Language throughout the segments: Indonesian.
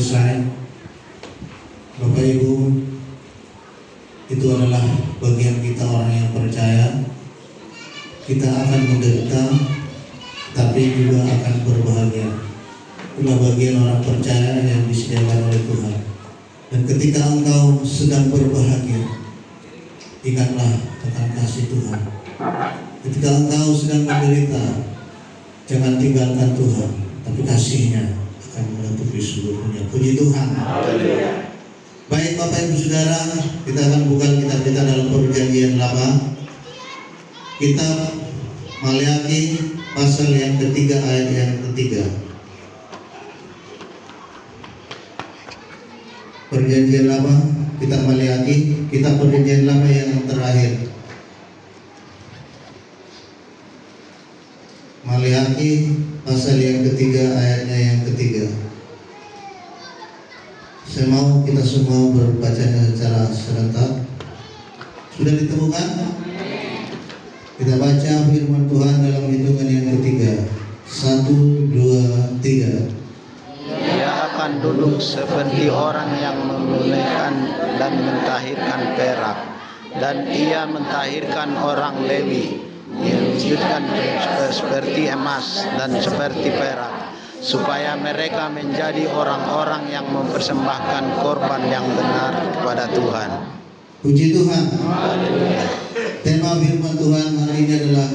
selesai. Bapak Ibu, itu adalah bagian kita orang yang percaya. Kita akan menderita, tapi juga akan berbahagia. Itulah bagian orang percaya yang disediakan oleh Tuhan. Dan ketika engkau sedang berbahagia, ingatlah akan kasih Tuhan. Ketika engkau sedang menderita, jangan tinggalkan Tuhan, tapi kasih-Nya akan menutupi seluruhnya. Puji Tuhan. Baik Bapak Ibu Saudara, kita akan buka kitab kita dalam Perjanjian Lama. Kitab Maleakhi pasal yang ketiga ayat yang ketiga. Perjanjian Lama, kitab Maleakhi, kitab Perjanjian Lama yang terakhir. Maleakhi pasal yang ketiga ayatnya yang ketiga. Saya mau kita semua berbacanya secara serentak. Sudah ditemukan? Kita baca firman Tuhan dalam hitungan yang ketiga. 1, 2, 3. Ia akan duduk seperti orang yang menunaikan dan mentahirkan perak, dan ia mentahirkan orang Lewi. Ia wujudkan seperti emas dan seperti perak, supaya mereka menjadi orang-orang yang mempersembahkan korban yang benar kepada Tuhan. Puji Tuhan. Tema firman Tuhan hari ini adalah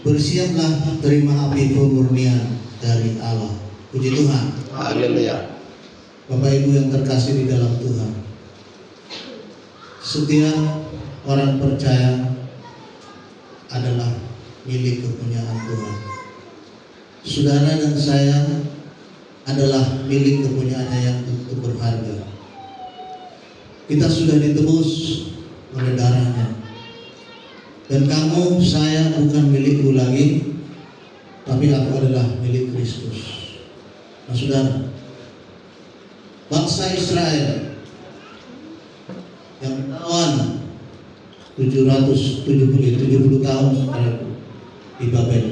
bersiaplah terima api pemurnian dari Allah. Puji Tuhan. Haleluya. Bapak Ibu yang terkasih di dalam Tuhan, setiap orang percaya adalah milik kepunyaan Tuhan. Saudara dan saya adalah milik kepunyaannya yang begitu berharga. Kita sudah ditebus oleh darahnya. Dan kamu, saya bukan milikku lagi, tapi aku adalah milik Kristus. Nah saudara, bangsa Israel yang bertawan 70 tahun di Babel.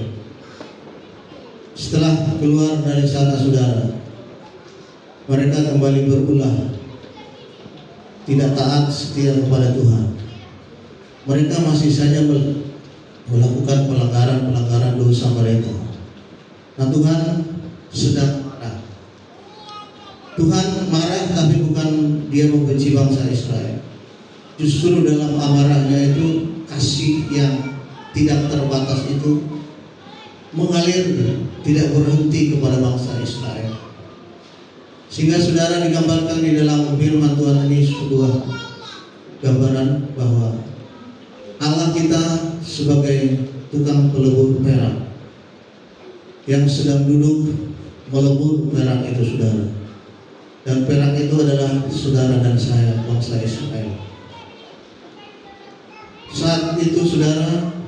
Setelah keluar dari sana saudara, mereka kembali berulah, tidak taat setia kepada Tuhan. Mereka masih saja melakukan pelanggaran dosa mereka. Nah Tuhan sedang marah. Tuhan marah, tapi bukan Dia membenci bangsa Israel. Justru dalam amarahnya itu, kasih yang tidak terbatas itu mengalir, tidak berhenti kepada bangsa Israel. Sehingga saudara digambarkan di dalam firman Tuhan ini sebuah gambaran bahwa Allah kita sebagai tukang pelebur perak yang sedang duduk melebur perak itu saudara. Dan perak itu adalah saudara dan saya, bangsa Israel. Saat itu saudara,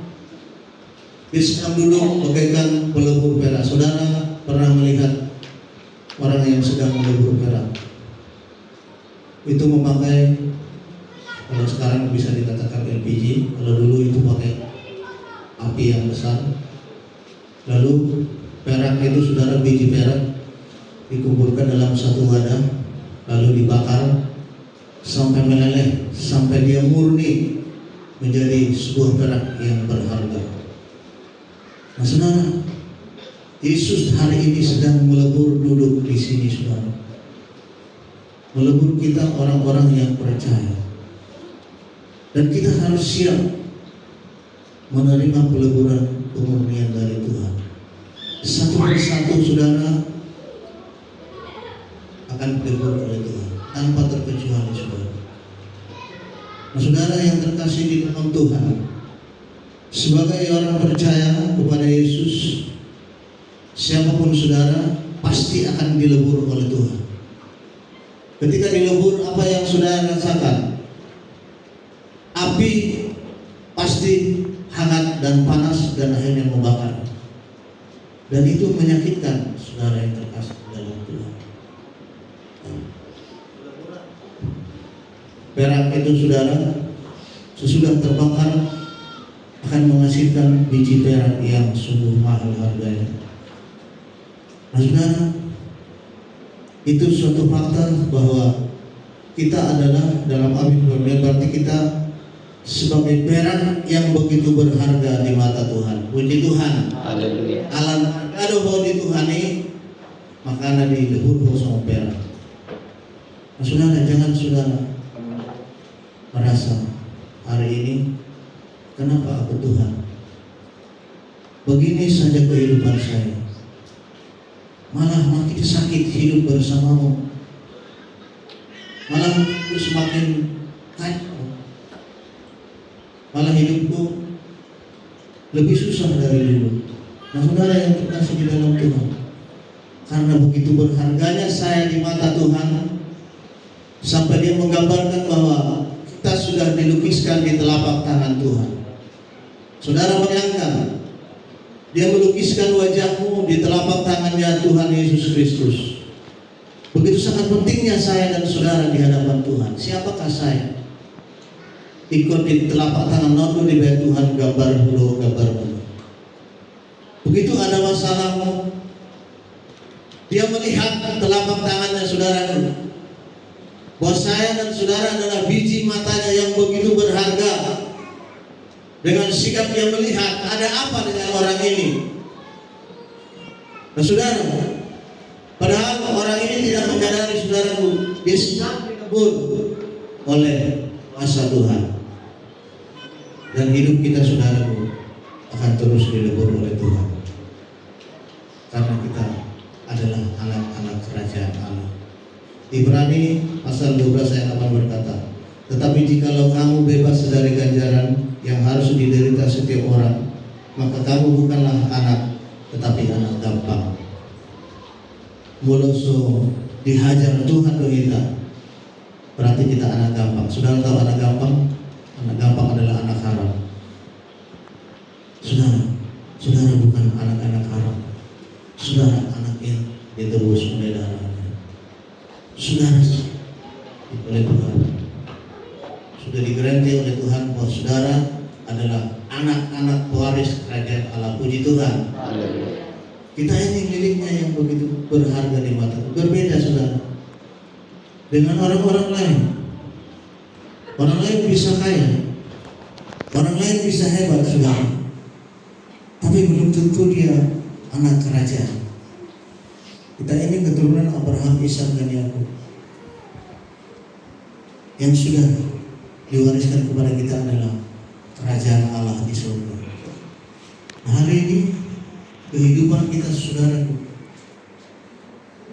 dia sedang duduk bagaikan pelebur perak. Saudara pernah melihat orang yang sedang melebur perak? Itu memakai, kalau sekarang bisa dikatakan LPG, kalau dulu itu pakai api yang besar. Lalu perak itu saudara, biji perak dikumpulkan dalam satu wadah, lalu dibakar sampai meleleh, sampai dia murni menjadi sebuah perak yang berharga. Nah saudara, Yesus hari ini sedang melebur duduk di sini saudara. Melebur kita orang-orang yang percaya. Dan kita harus siap menerima peleburan pemurnian dari Tuhan. Satu persatu saudara akan dilebur oleh Tuhan tanpa terkecuali saudara. Nah saudara yang terkasih di dalam Tuhan, sebagai orang percaya kepada Yesus, siapapun saudara pasti akan dilebur oleh Tuhan. Ketika dilebur, apa yang saudara rasakan? Api pasti hangat dan panas dan akhirnya membakar. Dan itu menyakitkan saudara yang terkasih dalam Tuhan. Perak itu saudara, sesudah terbakar akan menghasilkan biji perak yang sungguh mahal harganya. Nah saudara, Itu suatu fakta bahwa kita adalah dalam Alkitab, berarti kita sebagai perak yang begitu berharga di mata Tuhan. Puji Tuhan. Haleluya. Alam aduh di Tuhan ini makanya di lebur sama perak. Nah, saudara, jangan saudara merasa hari ini kenapa aku Tuhan? Begini saja kehidupan saya, malah makin sakit hidup bersamamu, malah hidupku semakin kacau, malah hidupku lebih susah dari dulu. Nah, saudara yang terkasih di dalam Tuhan, karena begitu berharganya saya di mata Tuhan, sampai dia menggambarkan bahwa kita sudah dilukiskan di telapak tangan Tuhan. Saudara bayangkan, dia melukiskan wajahmu di telapak tangannya Tuhan Yesus Kristus. Begitu sangat pentingnya saya dan saudara di hadapan Tuhan. Siapakah saya? Ikut di telapak tangan nono di bawah Tuhan, gambar dulu. Begitu ada masalahmu, dia melihat telapak tangannya saudara, bahwa saya dan saudara adalah biji matanya yang begitu berharga. Dengan sikap dia melihat ada apa dengan orang ini. Nah, saudara, padahal orang ini tidak menyadari saudaraku, dia sedang dikebur oleh kuasa Tuhan. Dan hidup kita saudaraku akan terus dilebur oleh Tuhan, karena kita adalah anak-anak kerajaan Allah. Ibrani pasal 12 ayat 8 berkata, tetapi jikalau kamu bebas dari ganjaran yang harus diderita setiap orang, maka kamu bukanlah anak, tetapi anak gampang. Moloso dihajar Tuhan do kita, berarti kita anak gampang. Saudara tahu anak gampang? Anak gampang adalah anak haram. Saudara bukan anak-anak haram. Saudara anak yang ditebus oleh darahnya. Saudara oleh Tuhan, sudah digaranti oleh Tuhan bahwa saudara adalah anak-anak pewaris kerajaan Allah. Puji Tuhan. Kita ini miliknya yang begitu berharga di mata. Berbeda saudara dengan orang-orang lain. Orang lain bisa kaya, orang lain bisa hebat saudara, tapi belum tentu dia anak kerajaan. Kita ini keturunan Abraham, Ishak dan Yakub yang sudah diwariskan kepada kita adalah kerajaan Allah di surga. Nah, hari ini kehidupan kita saudaraku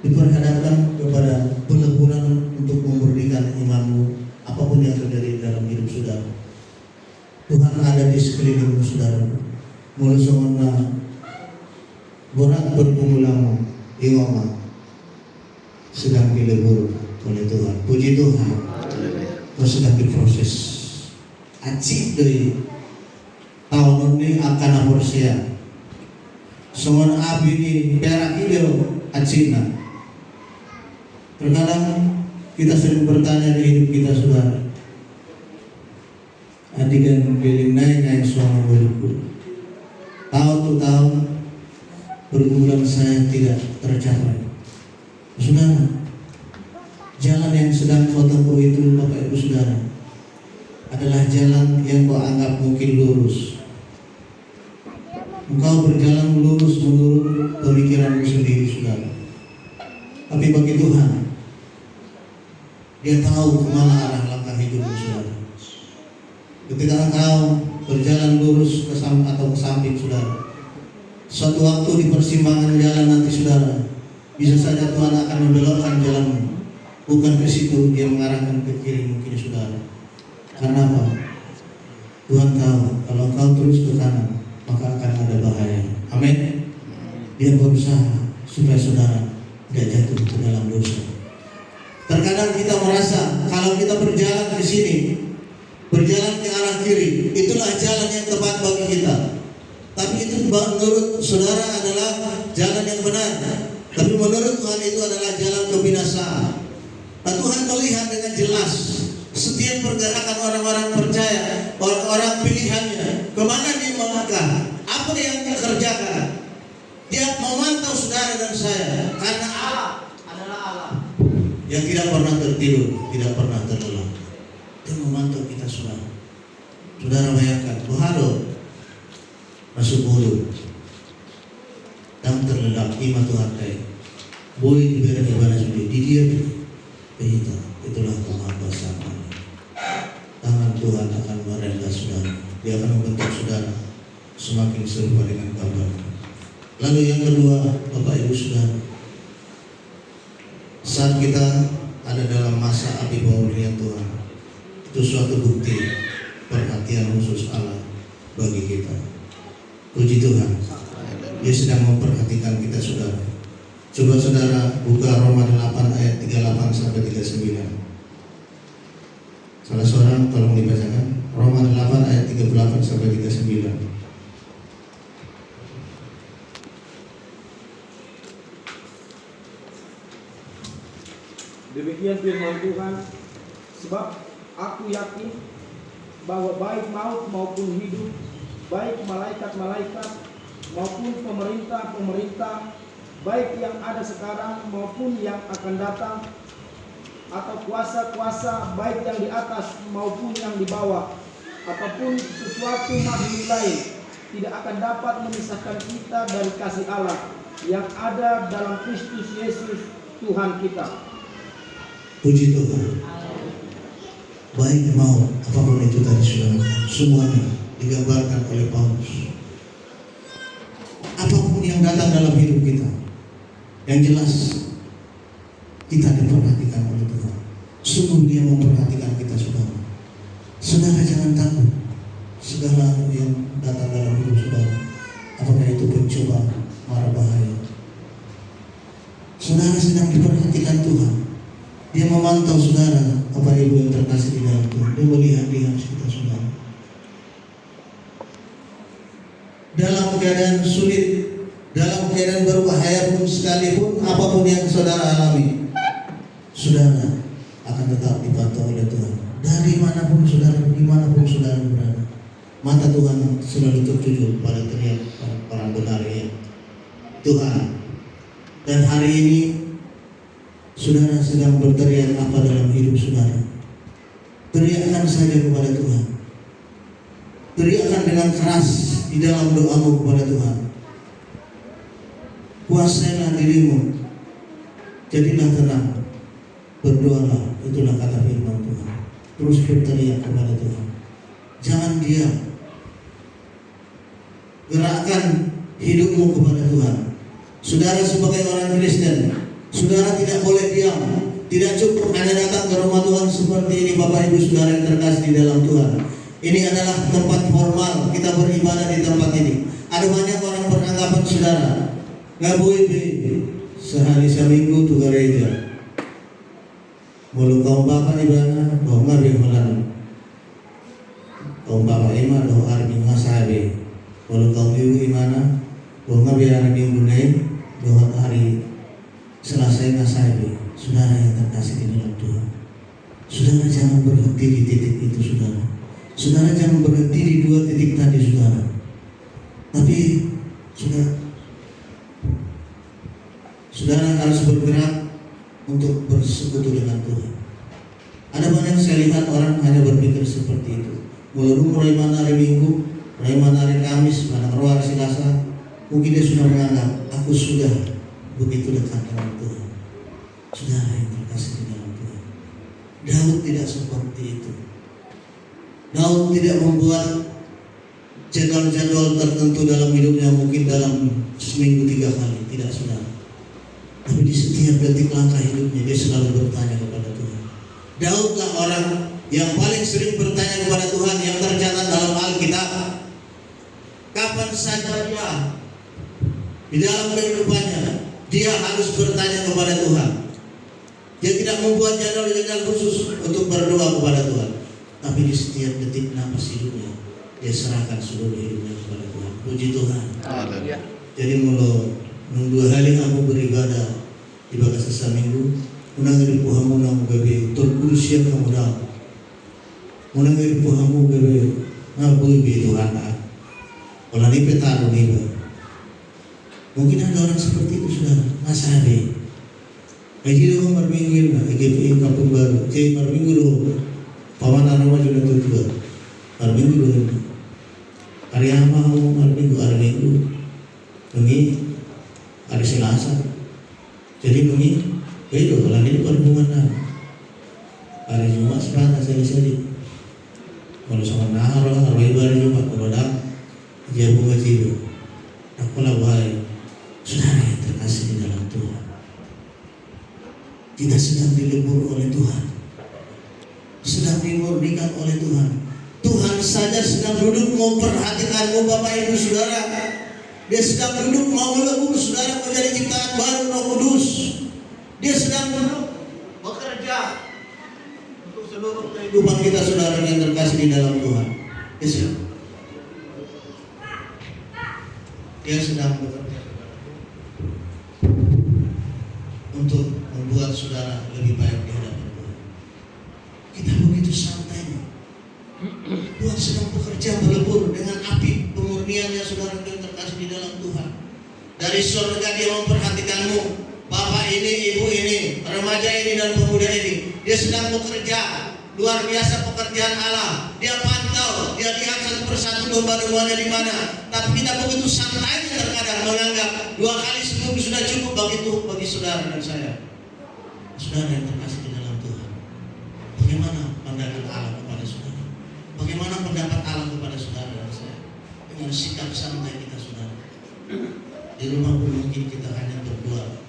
diperhadapkan kepada peleburan untuk memurnikan imanmu, apapun yang terjadi dalam hidup saudara. Tuhan ada di sekelilingmu saudaraku. Mulusona borak berkumulamu iwama sedang dilebur oleh Tuhan. Puji Tuhan. Kau sedang diproses. Acik dari tahun ini akan aborsia. Semua abi ini perak ini acina. Terkadang kita sering bertanya di hidup kita saudara, adikan biling naik suara berikut. Tahun pergumulan saya tidak tercapai. Saudara, jalan yang sedang kau tempuh itu Bapak Ibu Saudara adalah jalan yang kau anggap mungkin lurus. Engkau berjalan lurus menurut pemikiranmu sendiri saudara. Tapi bagi Tuhan, Dia tahu kemana arah langkah hidupmu saudara. Ketika engkau berjalan lurus ke samping saudara, suatu waktu di persimpangan jalan nanti saudara, bisa saja Tuhan akan membelokkan jalanmu, bukan ke situ, Dia mengarahkan ke kiri mungkin saudara. Karena apa? Tuhan tahu kalau engkau terus ke kanan maka akan ada bahaya. Amin. Dia berusaha supaya saudara tidak jatuh ke dalam dosa. Terkadang kita merasa kalau kita berjalan di sini, berjalan ke arah kiri, itulah jalan yang tepat bagi kita. Tapi itu menurut saudara adalah jalan yang benar. Tapi menurut Tuhan itu adalah jalan kebinasaan. Nah, Tuhan melihat dengan jelas setiap pergerakan orang-orang percaya, orang-orang pilihannya, kemana dia melangkah, apa yang dia kerjakan. Dia memantau saudara dan saya, karena Allah adalah Allah. yang tidak pernah tertidur, tidak pernah terlelap. Dia memantau kita saudara. Saudara bayangkan, Tuhan masuk mulut dan terlelap ima Tuhan kaya. Boy diberi ibadah sudah di dia kita itulah kemahakuasaan Allah. Tangan Tuhan akan merenggang saudara. Dia akan membentuk saudara semakin serupa dengan gambarnya. Lalu yang kedua, Bapak Ibu Saudara, saat kita ada dalam masa api pemulihan Tuhan, itu suatu bukti perhatian khusus Allah bagi kita. Puji Tuhan, Dia sedang memperhatikan kita saudara. Coba saudara buka Roma 8 ayat 38 sampai 39. Salah seorang tolong dibacakan Roma 8 ayat 38 sampai 39. Demikian firman Tuhan, sebab aku yakin bahwa baik maut maupun hidup, baik malaikat-malaikat maupun pemerintah-pemerintah, baik yang ada sekarang maupun yang akan datang, atau kuasa-kuasa baik yang di atas maupun yang di bawah, ataupun sesuatu makhluk lain, tidak akan dapat memisahkan kita dari kasih Allah yang ada dalam Kristus Yesus Tuhan kita. Puji Tuhan. Baik mau apapun itu tadi saudara, semuanya digambarkan oleh Paulus. Apapun yang datang dalam hidup kita, yang jelas kita diperhatikan oleh Tuhan. Sungguh Dia memperhatikan kita saudara. Saudara jangan takut segala yang datang dalam hidup saudara, apakah itu pencobaan, mara bahaya. Saudara sedang diperhatikan Tuhan. Dia memantau saudara, Bapak Ibu yang terkasih di dalam Tuhan. Dia melihat kita saudara. Dalam keadaan sulit, dalam keadaan berbahaya pun sekalipun, apapun yang saudara alami, saudara akan tetap dipantau oleh Tuhan. Dari manapun saudara, dimanapun saudara berada, mata Tuhan selalu tertuju pada teriak orang benar ya Tuhan. Dan hari ini saudara sedang berteriak apa dalam hidup saudara? Teriakkan saja kepada Tuhan. Teriakkan dengan keras di dalam doamu kepada Tuhan. Kuasailah dirimu, jadilah tenang, berdoalah, itulah kata firman Tuhan. Terus berteriak kepada Tuhan. Jangan diam. Gerakkan hidupmu kepada Tuhan. Saudara sebagai orang Kristen, saudara tidak boleh diam. Tidak cukup hanya datang ke rumah Tuhan seperti ini, Bapak Ibu Saudara yang terkasih di dalam Tuhan. Ini adalah tempat formal, kita beribadah di tempat ini. Ada banyak orang beranggapan saudara, nggak boleh sehari seminggu tuh gereja. Mulu kaum bapak ibadah, kaum ngabi malam. Kaum bapak iman doh hari ngasabe. Mulu kaum ibu imana, kaum ngabi hari minggu naik, doh hari selesai ngasabe. Saudara yang terkasih di dalam Tuhan, saudara jangan berhenti di titik itu saudara. Saudara jangan berhenti di dua titik tadi saudara. Tapi saudara harus bergerak untuk bersekutu dengan Tuhan. Ada banyak saya lihat orang hanya berpikir seperti itu. Mulai mana hari Minggu, mulai mana hari Kamis, mana hari Selasa, mungkin dia sudah menganggap aku sudah begitu dekat dengan Tuhan. Saudara yang terkasih di dalam Tuhan, Daud tidak seperti itu. Daud tidak membuat jadwal-jadwal tertentu dalam hidupnya, mungkin dalam seminggu 3 kali, tidak saudara. Tapi di setiap detik langkah hidupnya dia selalu bertanya kepada Tuhan. Daudlah orang yang paling sering bertanya kepada Tuhan yang tercatat dalam Alkitab. Kapan saja dia di dalam kehidupannya, dia harus bertanya kepada Tuhan. Dia tidak membuat jadwal-jadwal khusus untuk berdoa kepada Tuhan, tapi di setiap detik nafas hidupnya dia serahkan seluruh hidupnya kepada Tuhan. Puji Tuhan. Haleluya. Jadi mulu nunggu hari kamu beribadah di bagas sesa minggu, unang puhamu nang bebe terkurusya kamu dah, unang puhamu bebe ngabu be Tuhan ah, olah ni petaro ni ba. Mungkin ada orang seperti itu saudara, ngasabe. Aji doang marminggu na GPI Kampung Baru. Jadi marminggu doang. Paman nama juga tuh. Marminggu doang. Hari apa mau marminggu? Hari Minggu. Bengi hari Selasa. Jadi bengi beda kalau ini perhubungan. Hari Jumat serata seli-seli. Kalau sama nahar, hari hari Jumat kalau dah jauh ngaji. Aku lah baik. Saudara yang terkasih di dalam Tuhan. Kita sedang dilebur oleh Tuhan, sedang dimurnikan oleh Tuhan. Tuhan saja sedang duduk memperhatikanmu Bapak Ibu Saudara. Dia sedang duduk mau melebur saudara menjadi ciptaan baru Roh Kudus. Dia sedang duduk bekerja untuk seluruh kehidupan kita saudara yang terkasih di dalam Tuhan. Dia sedang bekerja untuk membuat saudara lebih baik di hadapan Tuhan. Kita begitu santainya. Tuhan sedang bekerja melebur dengan api pemurniannya saudara yang terkasih di dalam Tuhan. Dari surga Dia memperhatikanmu, bapak ini, ibu ini, remaja ini dan pemuda ini. Dia sedang bekerja luar biasa pekerjaan Allah. Dia pantau, dia lihat satu persatu domba-dombanya di mana. Tapi kita begitu santainya terkadang menganggap 2 kali seminggu sudah cukup bagi saudara dan saya. Saudara yang terkasih di dalam Tuhan, bagaimana pandangan Allah kepada saudara? Bagaimana pendapat Allah kepada saudara dan saya? Dengan sikap santai kita saudara. Di rumah pun mungkin kita hanya berdua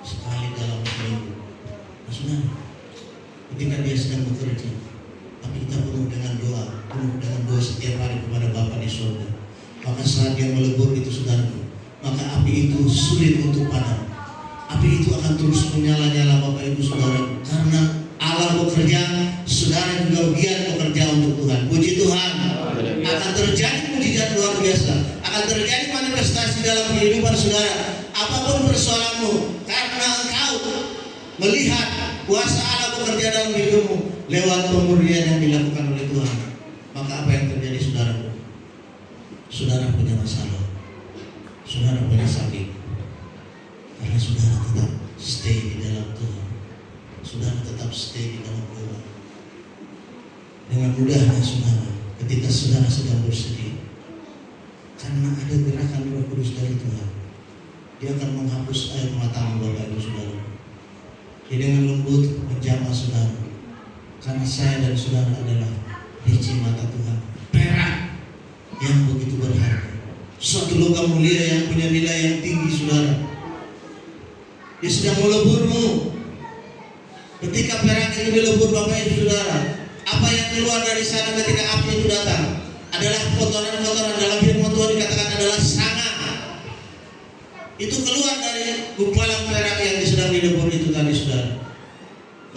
sekali dalam seminggu. Nah, saudara, ketika dia sedang bekerja, tapi kita penuh dengan doa setiap hari kepada Bapa di surga. Maka saat dia melebur itu saudara, maka api itu sulit untuk padam. Api itu akan terus menyala-nyala Bapak Ibu Saudara. Karena Allah bekerja, saudara juga giat bekerja untuk Tuhan. Puji Tuhan. Akan terjadi mujizat luar biasa. Akan terjadi manifestasi dalam kehidupan saudara. Apapun persoalanmu, karena engkau melihat kuasa Allah bekerja dalam hidupmu lewat pemurnian yang dilakukan oleh Tuhan. Maka apa yang terjadi saudaraku? Saudara punya masalah, saudara punya sakit. Karena saudara tetap stay di dalam Tuhan, saudara tetap stay di dalam Tuhan. Dengan mudahnya saudara, ketika saudara sedang bersedih, karena ada gerakan Roh Kudus dari Tuhan, Dia akan menghapus air matamu Bapak Ibu Saudara. Dia dengan lembut menjamah saudara, karena saya dan saudara adalah biji mata Tuhan, perak yang begitu berharga, suatu logam mulia yang punya nilai yang tinggi saudara. Dia sedang meleburmu. Ketika perak itu dilebur Bapak Ibu Saudara, apa yang keluar dari sana ketika api itu datang adalah kotoran-kotoran. Dalam firman Tuhan dikatakan adalah sanga. Itu keluar dari gumpalan perak yang sedang dilebur itu tadi saudara.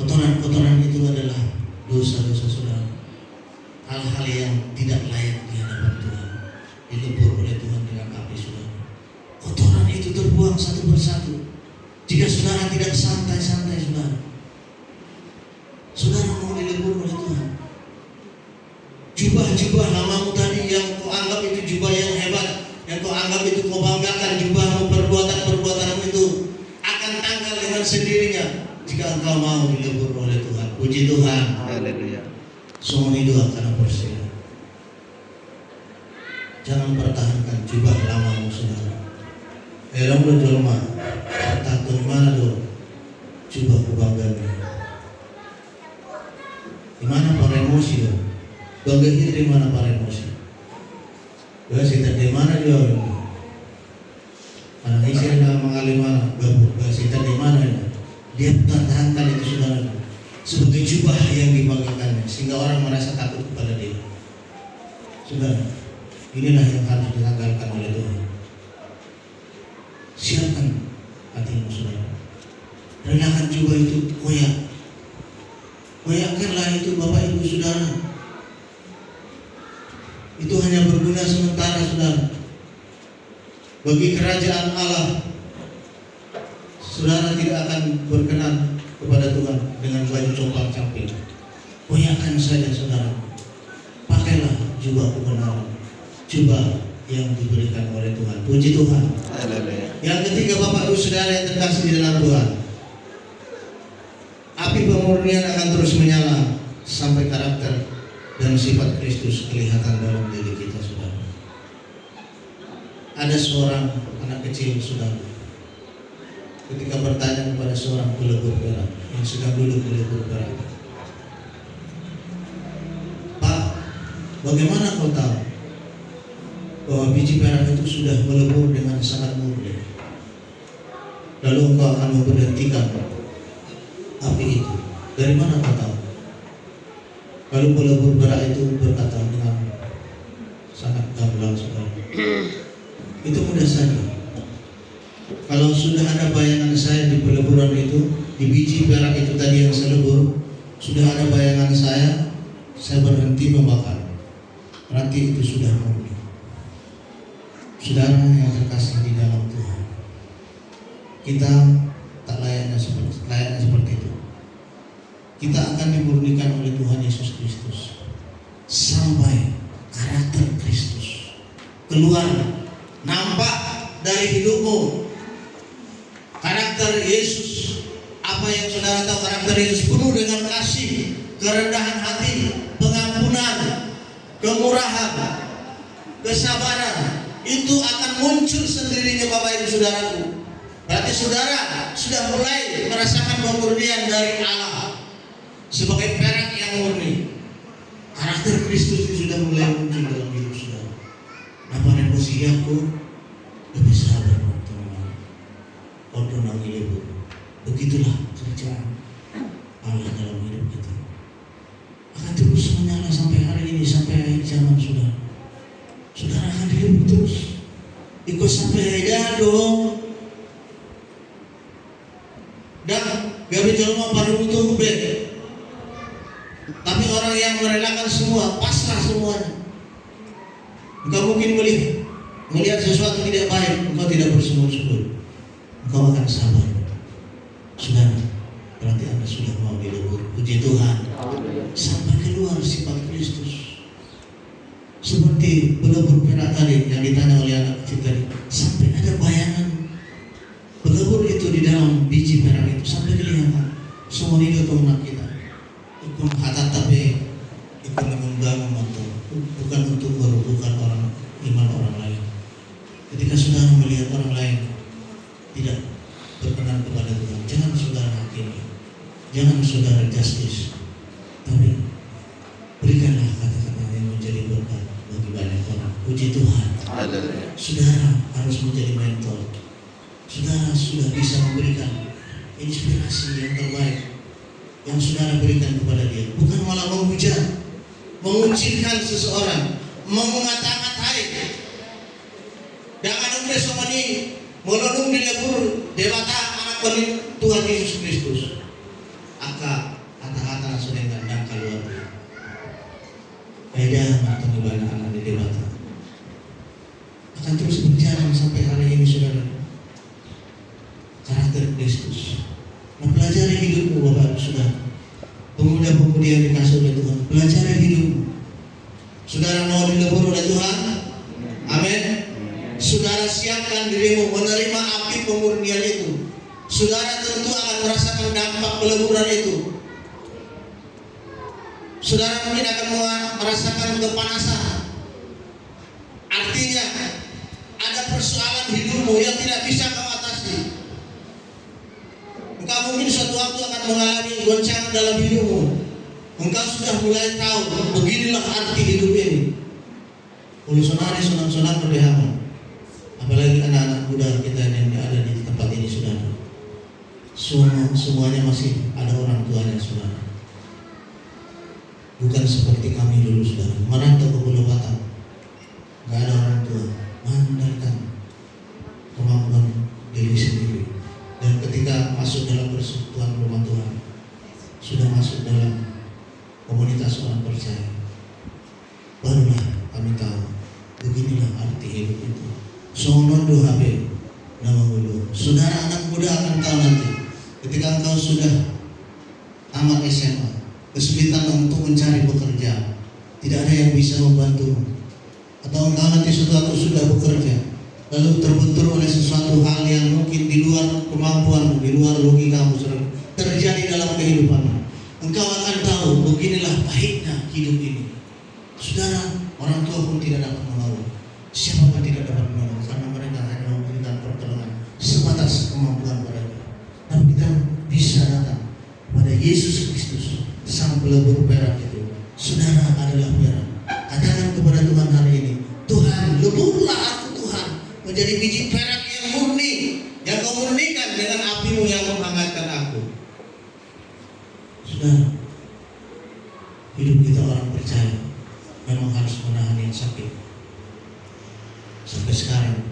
Kotoran-kotoran itu adalah dosa-dosa saudara, hal-hal yang tidak layak di hadapan Tuhan, dilebur oleh Tuhan dengan api saudara. Kotoran itu terbuang satu persatu. Jika saudara tidak santai-santai saudara mau dilebur oleh Tuhan. Jubah-jubah lamamu tadi yang kau anggap itu jubah yang hebat, yang kau anggap itu kau banggakan, jubahmu, perbuatanmu itu akan tanggal dengan sendirinya jika engkau mau dilebur oleh Tuhan. Puji Tuhan. Haleluya. Semua doa karena persia. Jangan pertahankan jubah lamamu saudara. Erang berjolma, takut mana do? Jubah kebanggaan. Di mana para emosi do? Bangga di mana para emosi? Doa kita di mana dia? Anak istri nak mengalami mana? Gabung. Kita di mana? Dia pertahankan itu saudara sebagai jubah yang dibanggakannya, sehingga orang merasa takut kepada dia. Saudara, inilah yang harus ditanggalkan oleh Tuhan. Siapkan hatimu saudara. Relakan jubah itu koyak. Koyakkanlah itu Bapak Ibu Saudara. Itu hanya berguna sementara saudara. Bagi kerajaan Allah, saudara tidak akan berkenan kepada Tuhan dengan baju compang-camping. Koyakkan saja saudara. Pakailah jubah kebenaran, jubah yang diberikan oleh Tuhan. Puji Tuhan. Haleluya. Yang ketiga Bapak Ibu Saudara yang terkasih di dalam Tuhan, api pemurnian akan terus menyala sampai karakter dan sifat Kristus kelihatan dalam diri kita, saudara. Ada seorang anak kecil, saudara, ketika bertanya kepada seorang pelebur perak yang sedang duduk pelebur perak, "Pak, bagaimana kau tahu bahwa biji perak itu sudah melebur dengan sangat murni, lalu engkau akan memberhentikan api itu? Dari mana kau tahu?" Lalu pelebur perak itu berkata dengan sangat gamblang, saudara, "Itu mudah saja. Kalau sudah ada bayangan saya di peleburan itu, di biji perak itu tadi yang saya lebur, sudah ada bayangan saya berhenti membakar. Berarti itu sudah murni." Saudara yang terkasih di dalam Tuhan, kita tak layaknya seperti itu. Kita akan dimurnikan oleh Tuhan Yesus Kristus sampai karakter Kristus keluar, nampak dari hidupmu. Karakter Yesus, apa yang saudara tahu, karakter Yesus penuh dengan kasih, kerendahan hati, pengampunan, kemurahan, kesabaran. Itu akan muncul sendirinya, Bapak Ibu Saudaraku. Berarti saudara sudah mulai merasakan pemurnian dari Allah sebagai perak yang murni. Karakter Kristus itu sudah mulai muncul dalam hidup saudara. Apa emosi aku lebih sabar, teman-teman. Kodoh ibu. Begitulah kerjaan Allah dalam hidup kita. Akan terus menyala sampai hari ini, sampai akhir zaman, saudara. Saudara akan hidup terus. Ikut sampai aja dong. Dan gabi jalma baru butuh bed. Tapi orang yang merelakan semua, pasrah semuanya. Engkau mungkin melihat sesuatu tidak baik, engkau tidak bersungut-sungut. Engkau akan sabar. Saudara, berarti Anda sudah mau dilebur. Puji Tuhan. Sampai keluar sifat Kristus. Seperti pelebur perak tadi yang ditanya oleh anak kecil tadi, sampai ada bayangan pelebur itu di dalam biji perak itu, sampai kelihatan semua hidup anak kita. Hukum hatat tapi ikut membangun atau bukan untuk merubuhkan orang iman orang lain. Ketika saudara melihat orang lain tidak berkenan kepada Tuhan, jangan saudara hakimi, jangan saudara justice, tapi berikanlah kata-kata yang menjadi berkat bagi banyak orang. Puji Tuhan. Saudara harus menjadi mentor. Saudara sudah bisa memberikan inspirasi yang terbaik yang saudara berikan kepada dia, bukan malah menghujat, mengucilkan seseorang, mengata-ngatai. Jangan umre somani molonung dilebur dewata anak Tuhan Yesus Kristus. Aka kata-kata sudah dan keluar. Beda atau banyak anak di dewata akan terus berjalan sampai hari ini, saudara. Karakter Kristus. Mempelajari hidupmu, Bapak, sudah. Pemuda-pemudi yang dikasih oleh Tuhan, pelajari hidupmu. Saudara mau dilebur oleh Tuhan? Amin. Saudara siapkan dirimu menerima api pemurnian itu. Saudara tentu akan merasakan dampak peleburan itu. Saudara mungkin akan merasakan kepanasan. Artinya ada persoalan hidupmu yang tidak bisa kau atasi. Engkau mungkin suatu waktu akan mengalami goncangan dalam hidupmu. Engkau sudah mulai tahu beginilah arti hidup ini. Ulusonari sonang-sonang berdehama. Apalagi anak-anak muda kita yang ada di tempat ini, saudara. Semuanya masih ada orang tuanya, saudara. Bukan seperti kami dulu, saudara. Merantau ke Pulau Batam, nggak ada orang tua, mengandalkan kemampuan diri sendiri. Dan ketika masuk dalam persekutuan rumah Tuhan, sudah masuk dalam komunitas orang percaya, barulah kami tahu beginilah arti hidup itu. Sonondo habe nama dulu. Saudara anak muda akan tahu nanti, ketika engkau sudah tamat SMA, kesulitan untuk mencari pekerjaan, tidak ada yang bisa membantu. Atau engkau nanti suatu sudah bekerja, lalu terbentur oleh sesuatu hal yang mungkin di luar kemampuanmu, di luar logikamu, terjadi dalam kehidupanmu, engkau akan tahu beginilah pahitnya hidup ini. Saudara, orang tua pun tidak dapat menolong, siapa pun tidak dapat menolong, karena mereka hanya memberikan pertolongan sebatas kemampuan mereka. Tapi kita bisa datang pada Yesus Kristus, Sang Pelebur perak itu. Saudara adalah perak. Katakan kepada Tuhan hari ini, Tuhan, leburlah aku Tuhan menjadi biji perak yang murni, yang kau murnikan dengan apimu yang menghangatkan aku. Saudara, hidup kita orang percaya memang harus menahan yang sakit. Sampai sekarang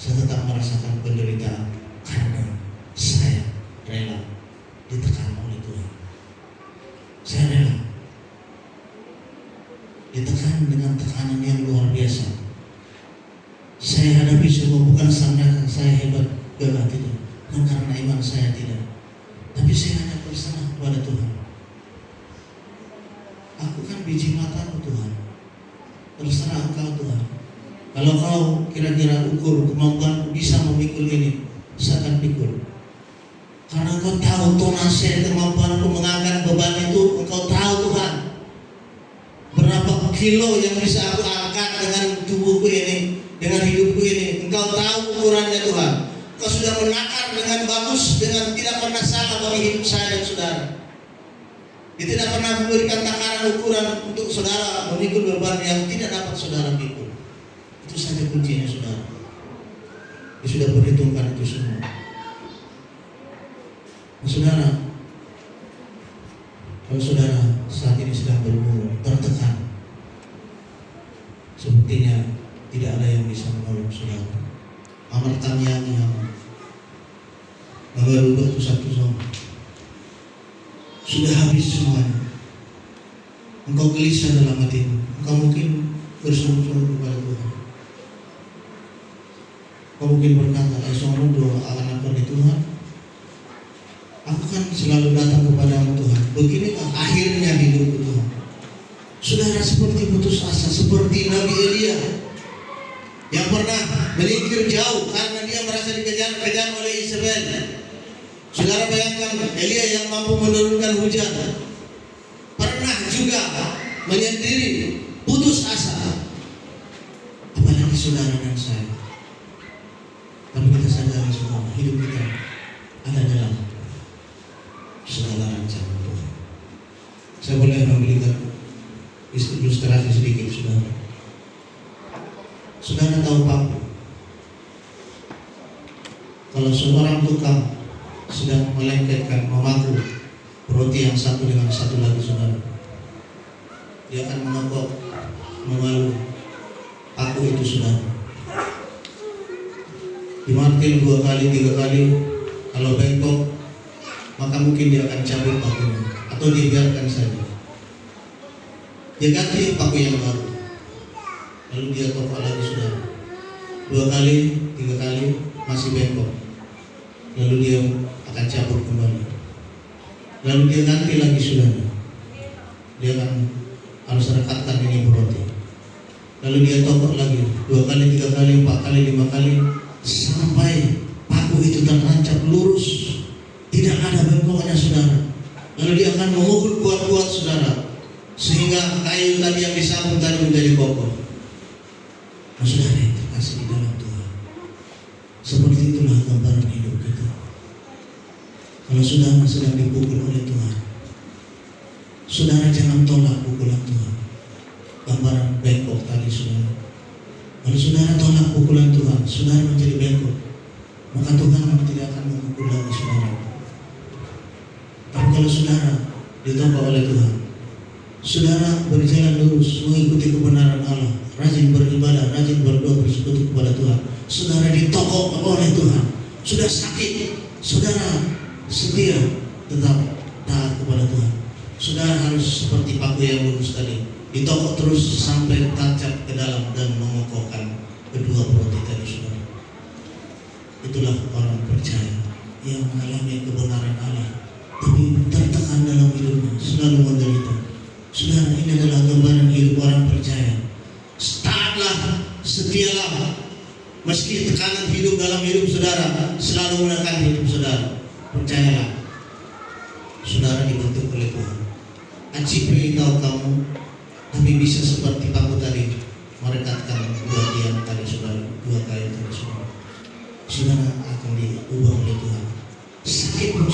saya tetap merasakan penderitaan karena saya rela ditekan oleh Tuhan. Saya rela ditekan dengan tekanan yang luar biasa. Saya hadapi semua bukan karena saya hebat, gagah, tidak, bukan karena iman saya, tidak, tapi saya hanya berserah kepada Tuhan. Aku kan biji matamu Tuhan, terserah Engkau Tuhan. Kalau Kau kira-kira ukur kemampuanku bisa memikul ini, saya akan pikul. Karena Engkau tahu tonase kemampuanku mengangkat beban itu, Engkau tahu Tuhan. Berapa kilo yang bisa aku angkat dengan tubuhku ini, dengan hidupku ini. Engkau tahu ukurannya Tuhan. Engkau sudah menakar dengan bagus, dengan tidak pernah salah bagi hidup saya dan saudara. Dia tidak pernah memberikan takaran ukuran untuk saudara memikul beban yang tidak dapat saudara pikul. Itu saja kuncinya saudara. Dia sudah perhitungkan itu semua. Nah, saudara, kalau saudara saat ini sedang bergumul, tertekan, sepertinya tidak ada yang bisa menolong saudara. Amar Tamiang yang nomor 21 sudah habis semuanya. Engkau gelisah dalam hatimu, engkau mungkin bersungguh-sungguh kepada Tuhan. Engkau mungkin berkata, "Esok doa akan apa di Tuhan? Aku kan selalu datang kepadamu Tuhan. Beginikah akhirnya hidupku Tuhan?" Saudara seperti putus asa, seperti Nabi Elia yang pernah melingkir jauh karena dia merasa dikejar-kejar oleh Isabel. Saudara bayangkan, Elia yang mampu menurunkan hujan pernah juga menyendiri, putus asa. Apalagi saudara dan saya. Tapi kita sadari semua hidup kita ada dalam segala rancangan Tuhan. Saya boleh memberikan ilustrasi sedikit, saudara. Saudara tahu paku? Kalau seorang tukang sedang melengketkan, memaku roti yang satu dengan satu lagi, saudara, dia akan mengokok, mengalu paku itu, saudara. Dimartil 2 kali, 3 kali, kalau bengkok maka mungkin dia akan cabut pakunya atau dibiarkan saja. Dia ganti paku yang baru, lalu dia tokok lagi, saudara. 2 kali, 3 kali masih bengkok, lalu dia akan cabut kembali, lalu dia ganti lagi, saudara. Dia akan harus rekatkan ini beroti, lalu dia tokok lagi 2 kali, 3 kali, 4 kali, 5 kali, sampai paku itu tertancap lurus, tidak ada bengkoknya, saudara. Lalu dia akan memukul kuat-kuat, saudara, sehingga kayu tadi yang disambung tadi menjadi kokoh. Nah, saudara yang terkasih di dalam Tuhan, seperti itulah gambaran hidup kita. Kalau saudara sedang dipukul oleh Tuhan, saudara jangan tolak pukulan Tuhan. Gambaran bengkok tadi, saudara. Kalau saudara tolak pukulan Tuhan, saudara menjadi bengkok, maka Tuhan tidak akan memukul lagi saudara. Tapi kalau saudara ditopang oleh Tuhan, saudara berjalan lurus mengikuti kebenaran Allah, rajin beribadah, rajin berdoa, bersekutu kepada Tuhan, saudara ditokok oleh Tuhan, sudah sakit, saudara setia tetap taat kepada Tuhan. Saudara harus seperti paku yang lurus tadi, ditokok terus sampai tancap ke dalam dan mengokohkan kedua roti tadi, saudara. Itulah orang percaya yang mengalami kebenaran Allah, tapi tertekan dalam hidupnya, selalu menderita. Saudara, ini adalah gambaran hidup orang percaya. Taatlah, setialah, meski tekanan hidup dalam hidup saudara selalu menekan hidup saudara. Percayalah, saudara dibentuk oleh Tuhan. Acipe tahu kamu, tapi bisa seperti paku tadi merekatkan dua tiang tadi saudara, dua kayu tadi saudara. Saudara akan diubah oleh Tuhan. Sakit pun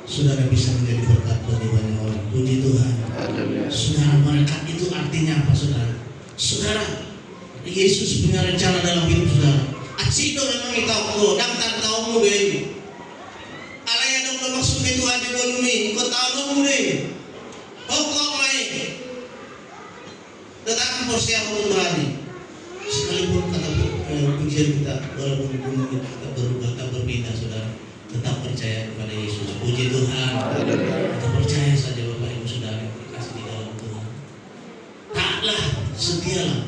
saudara bisa menjadi berkat bagi banyak orang. Puji Tuhan. Haleluya. Saudara, berkat itu artinya apa saudara? Saudara, Yesus punya rencana dalam hidup saudara. Acido memang ikaw ko, dangtan tao mo gay. Alay anong maksud ni Tuhan di bumi, ko tao mo rin. Pokok may. Tetapi porsiya ko Tuhan. Sekalipun kata pujian kita, walaupun gunung kita berubah, tak berbeda saudara, tetap percaya kepada Yesus. Puji Tuhan. Kita percaya saja Bapak Ibu Saudara yang dikasih di dalam Tuhan. Taklah, setialah.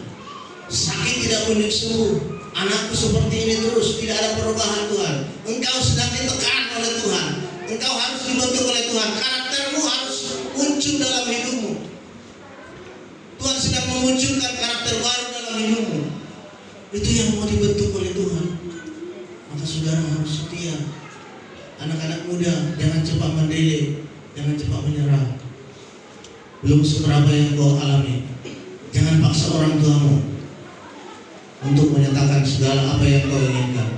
Sakit tidak boleh sembuh. Anakku seperti ini terus, tidak ada perubahan Tuhan. Engkau sedang ditekan oleh Tuhan. Engkau harus dibentuk oleh Tuhan. Karaktermu harus muncul dalam hidupmu. Tuhan sedang memunculkan karakter baru dalam hidupmu. Itu yang mau dibentuk oleh Tuhan. Maka saudara harus setia. Anak-anak muda, jangan cepat mendelay, jangan cepat menyerah. Belum seberapa yang kau alami. Jangan paksa orang tuamu untuk menyatakan segala apa yang kau inginkan.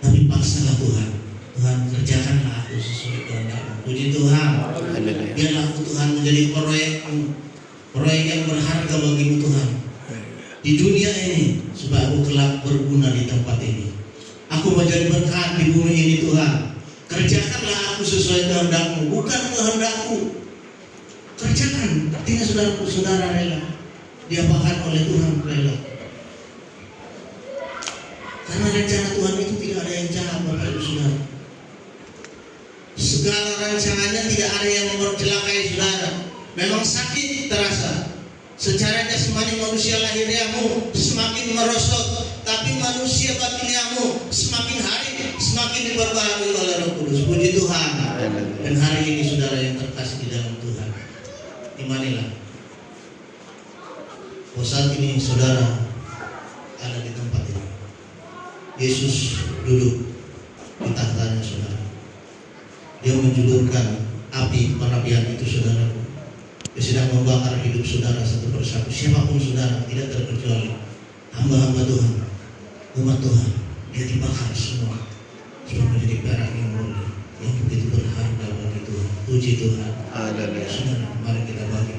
Tapi paksalah Tuhan. Tuhan, kerjakanlah aku sesuai kehendak-Mu. Puji Tuhan. Biarlah aku Tuhan menjadi proyek yang berharga bagimu Tuhan. Di dunia ini, supaya aku kelak berguna di tempat ini. Aku menjadi berkat di bumi ini Tuhan. Kerjakanlah aku sesuai kehendak-Mu, bukan kehendakku. Kerjakan, artinya saudara rela. Diapakan oleh Tuhan rela. Karena rencana Tuhan itu tidak ada yang jahat Bapak Ibu Saudara. Segala rancangannya tidak ada yang mencelakai saudara. Memang sakit terasa. Secara jasmani manusia lahiriamu semakin merosot, tapi manusia batiniamu semakin hari semakin diperbaharui oleh Roh Kudus. Puji Tuhan. Dan hari ini saudara yang terkasih di dalam Tuhan, imanilah bahwa saat ini saudara ada di tempat ini. Yesus duduk di tahtanya saudara. Dia menjulurkan api penabian itu saudara. Dia sedang membakar hidup saudara satu persatu. Siapapun saudara, tidak terkecuali hamba-hamba Tuhan, umat Tuhan. Dia dibakar semua supaya menjadi perak yang mulia, yang begitu berharga bagi Tuhan. Puji Tuhan. Saudara, mari kita bagi